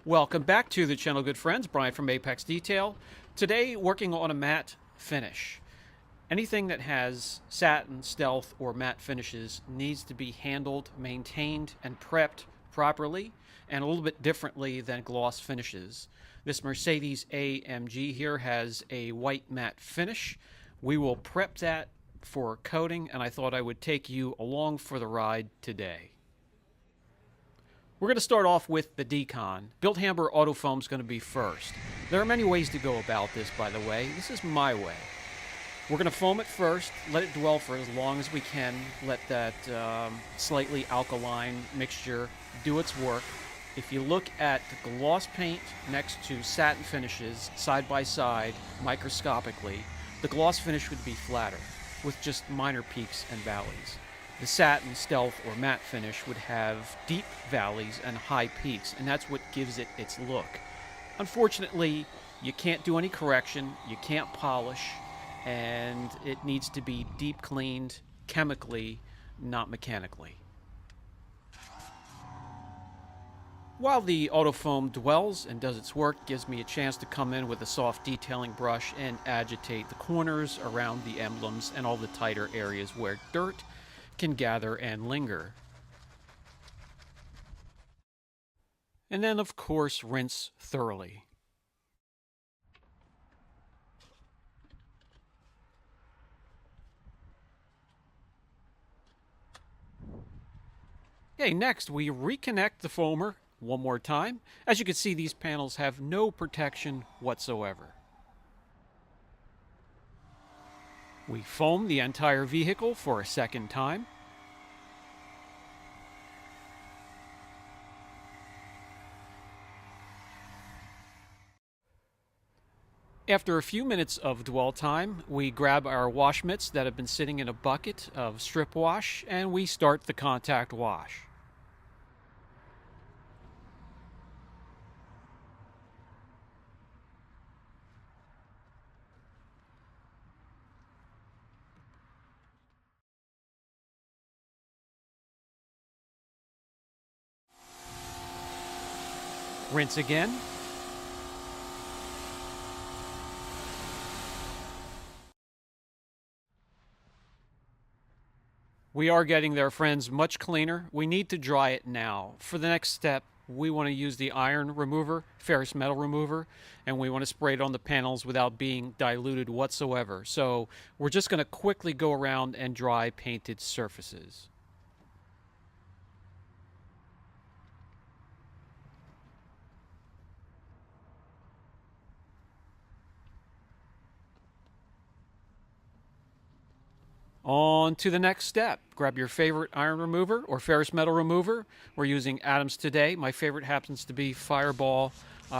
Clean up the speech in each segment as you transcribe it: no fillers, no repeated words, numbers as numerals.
Welcome back to the channel, good friends. Brian from Apex Detail. Today, working on a matte finish. Anything that has satin, stealth, or matte finishes needs to be handled, maintained, and prepped properly, and a little bit differently than gloss finishes. This Mercedes AMG here has a white matte finish. We will prep that for coating, and I thought I would take you along for the ride today. We're going to start off with the decon. Built Hamber Auto Foam is going to be first. There are many ways to go about this, by the way. This is my way. We're going to foam it first, let it dwell for as long as we can, let that slightly alkaline mixture do its work. If you look at the gloss paint next to satin finishes side by side, microscopically, the gloss finish would be flatter, with just minor peaks and valleys. The satin, stealth, or matte finish would have deep valleys and high peaks, and that's what gives it its look. Unfortunately, you can't do any correction, you can't polish, and it needs to be deep cleaned chemically, not mechanically. While the autofoam dwells and does its work, gives me a chance to come in with a soft detailing brush and agitate the corners around the emblems and all the tighter areas where dirt can gather and linger. And then, of course, rinse thoroughly. Okay, next we reconnect the foamer one more time. As you can see, these panels have no protection whatsoever. We foam the entire vehicle for a second time. After a few minutes of dwell time, we grab our wash mitts that have been sitting in a bucket of strip wash and we start the contact wash. Rinse again. We are getting there, friends, much cleaner. We need to dry it now. For the next step, we want to use the iron remover, ferrous metal remover, and we want to spray it on the panels without being diluted whatsoever. So we're just going to quickly go around and dry painted surfaces. On to the next step. Grab your favorite iron remover or ferrous metal remover. We're using Adams today. My favorite happens to be Fireball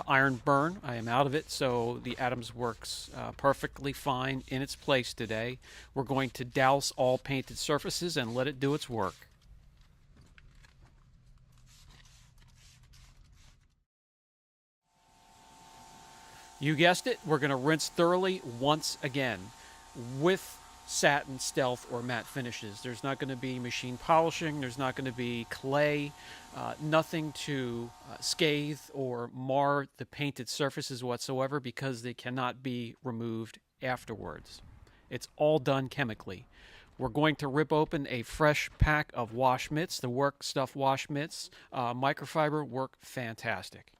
Iron Burn. I am out of it, so the Adams works perfectly fine in its place today. We're going to douse all painted surfaces and let it do its work. You guessed it, we're going to rinse thoroughly once again with satin, stealth, or matte finishes. There's not going to be machine polishing, there's not going to be clay, nothing to scathe or mar the painted surfaces whatsoever because they cannot be removed afterwards. It's all done chemically. We're going to rip open a fresh pack of wash mitts. The Work Stuff wash mitts, microfiber, work fantastic.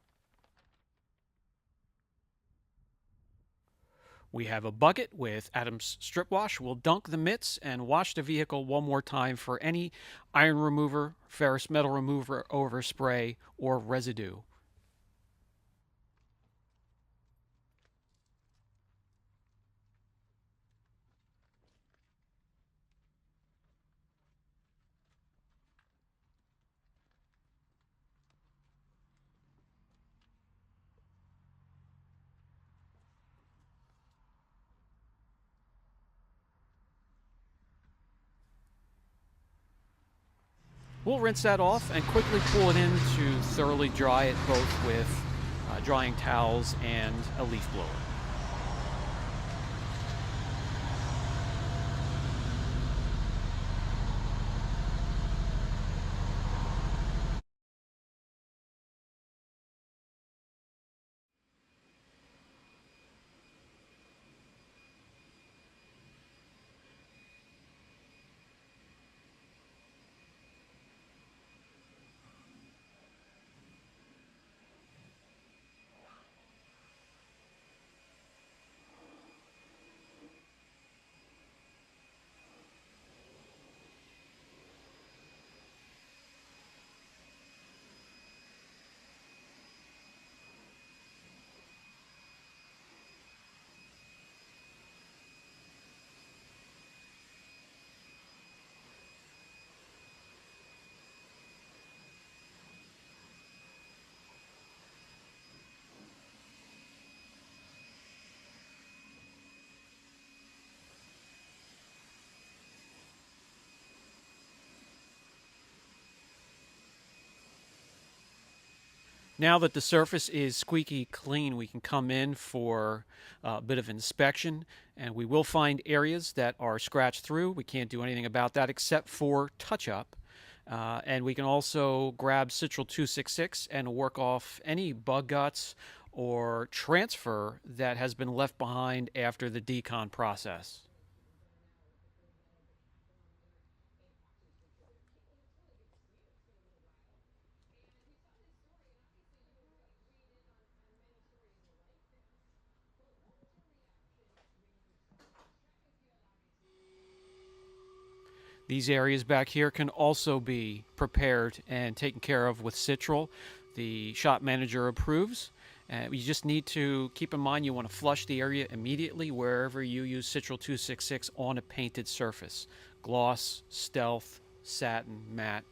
We have a bucket with Adams strip wash. We'll dunk the mitts and wash the vehicle one more time for any iron remover, ferrous metal remover overspray, or residue. We'll rinse that off and quickly pull it in to thoroughly dry it, both with drying towels and a leaf blower. Now that the surface is squeaky clean, we can come in for a bit of inspection, and we will find areas that are scratched through. We can't do anything about that except for touch-up. And we can also grab Citral 266 and work off any bug guts or transfer that has been left behind after the decon process. These areas back here can also be prepared and taken care of with Citral. The shop manager approves. You just need to keep in mind you want to flush the area immediately wherever you use Citral 266 on a painted surface. Gloss, stealth, satin, matte.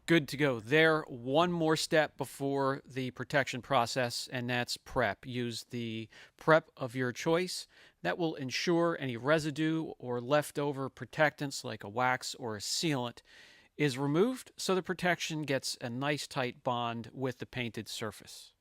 Good to go. There, one more step before the protection process, and that's prep. Use the prep of your choice. That will ensure any residue or leftover protectants like a wax or a sealant is removed so the protection gets a nice tight bond with the painted surface.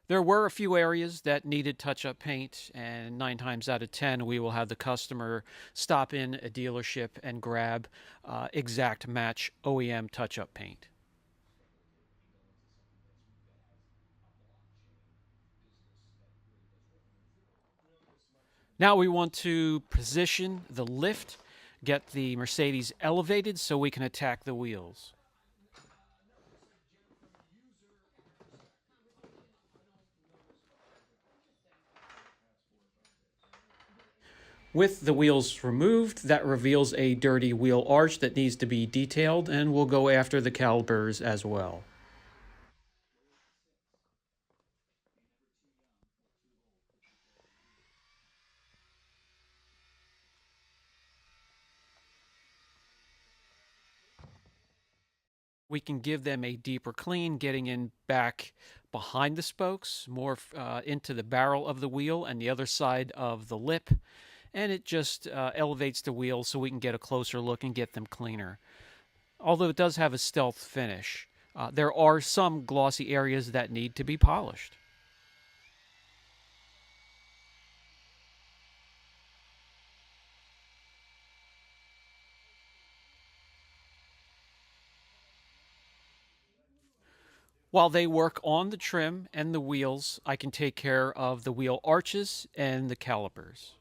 There were a few areas that needed touch up paint, and 9 times out of 10, we will have the customer stop in a dealership and grab exact match OEM touch up paint. Now we want to position the lift, get the Mercedes elevated so we can attack the wheels. With the wheels removed, that reveals a dirty wheel arch that needs to be detailed, and we'll go after the calipers as well. We can give them a deeper clean, getting in back behind the spokes, more into the barrel of the wheel and the other side of the lip, and it just elevates the wheel so we can get a closer look and get them cleaner. Although it does have a stealth finish, there are some glossy areas that need to be polished. While they work on the trim and the wheels, I can take care of the wheel arches and the calipers.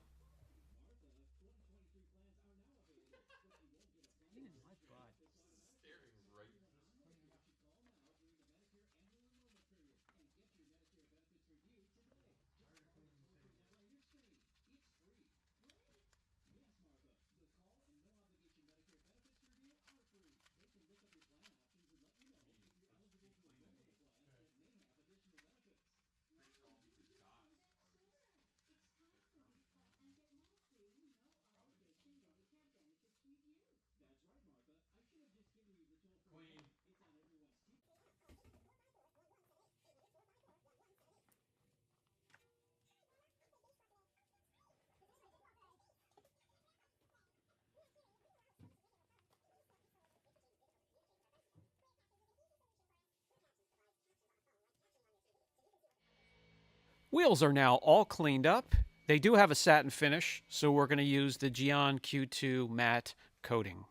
Wheels are now all cleaned up. They do have a satin finish, so we're going to use the Gion Q2 matte coating.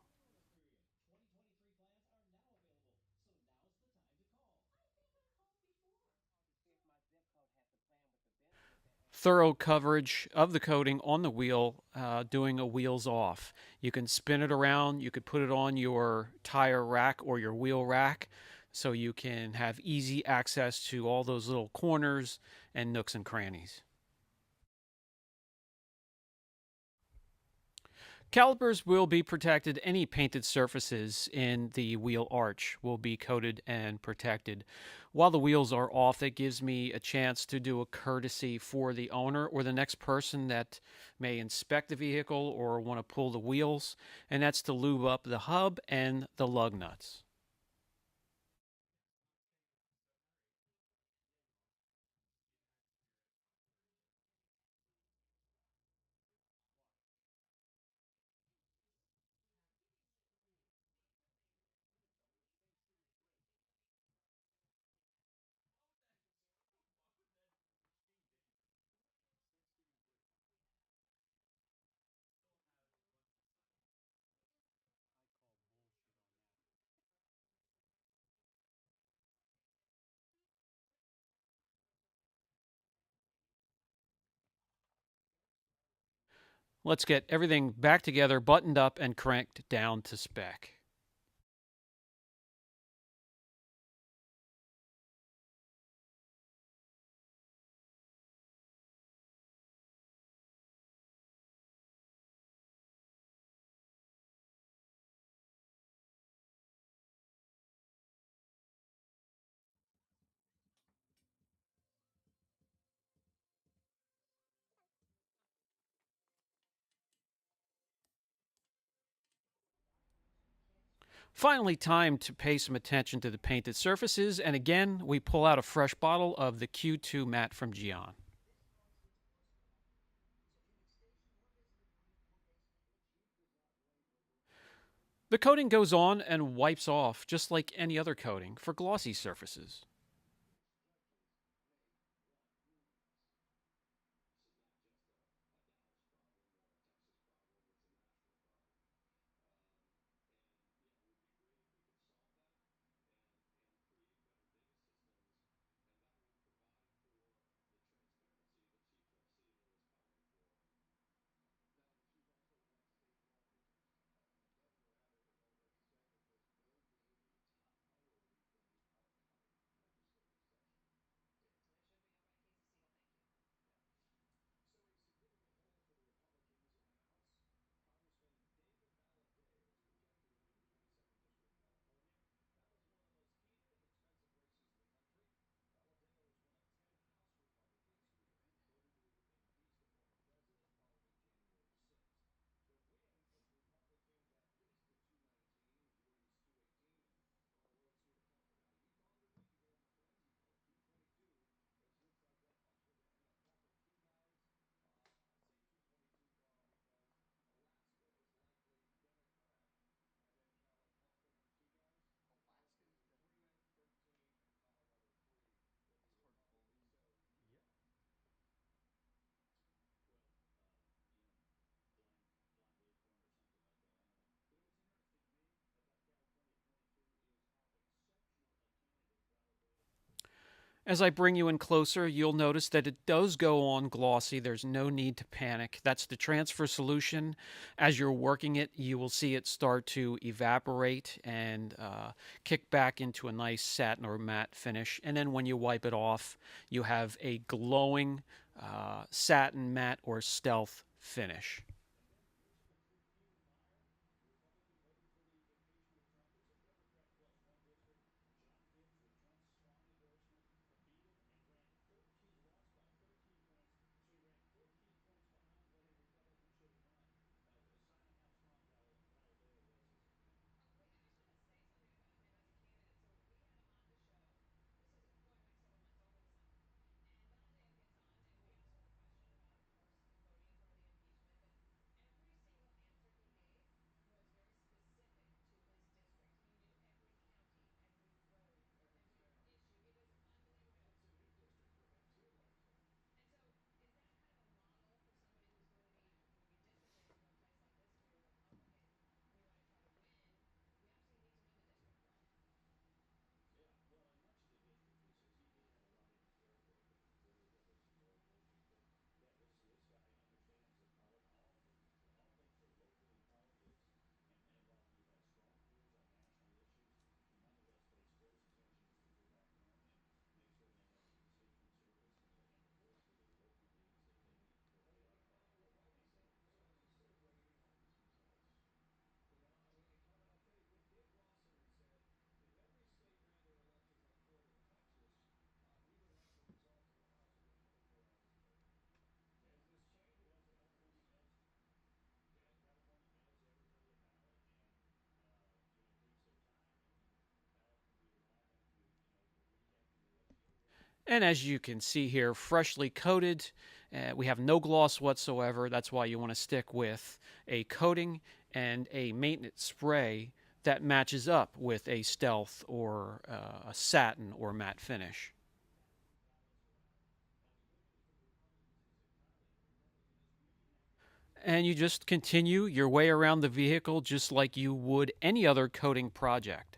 Thorough coverage of the coating on the wheel, doing a wheels off. You can spin it around, you could put it on your tire rack or your wheel rack so you can have easy access to all those little corners and nooks and crannies. Calipers will be protected. Any painted surfaces in the wheel arch will be coated and protected. While the wheels are off, that gives me a chance to do a courtesy for the owner or the next person that may inspect the vehicle or want to pull the wheels, and that's to lube up the hub and the lug nuts. Let's get everything back together, buttoned up, and cranked down to spec. Finally, time to pay some attention to the painted surfaces, and again, we pull out a fresh bottle of the Q2 matte from Gion. The coating goes on and wipes off just like any other coating for glossy surfaces. As I bring you in closer, you'll notice that it does go on glossy. There's no need to panic. That's the transfer solution. As you're working it, you will see it start to evaporate and kick back into a nice satin or matte finish. And then when you wipe it off, you have a glowing satin matte or stealth finish. And as you can see here, freshly coated. We have no gloss whatsoever. That's why you want to stick with a coating and a maintenance spray that matches up with a stealth or a satin or matte finish. And you just continue your way around the vehicle just like you would any other coating project.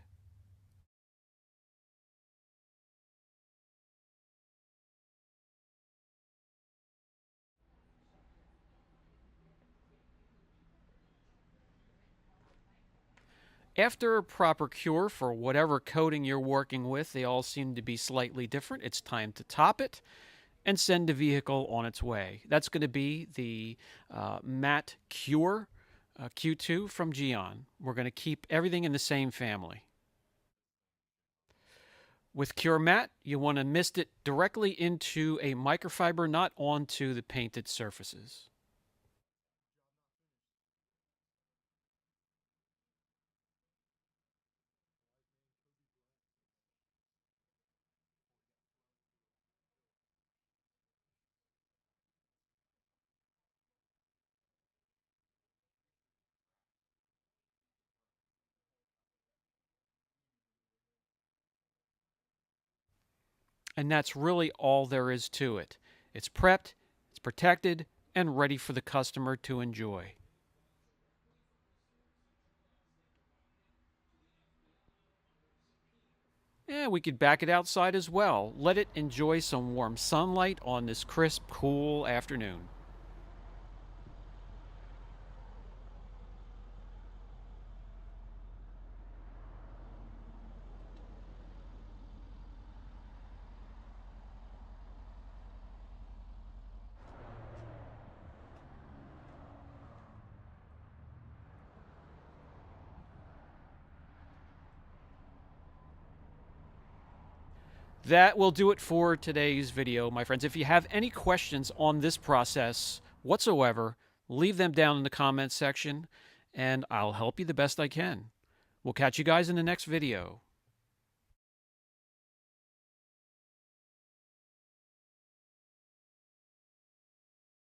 After a proper cure for whatever coating you're working with, they all seem to be slightly different. It's time to top it and send the vehicle on its way. That's going to be the Matte Cure Q2 from Geon. We're going to keep everything in the same family. With Cure Matte, you want to mist it directly into a microfiber, not onto the painted surfaces. And that's really all there is to it. It's prepped, it's protected, and ready for the customer to enjoy. Yeah, we could back it outside as well. Let it enjoy some warm sunlight on this crisp, cool afternoon. That will do it for today's video, my friends. If you have any questions on this process whatsoever, leave them down in the comments section, and I'll help you the best I can. We'll catch you guys in the next video.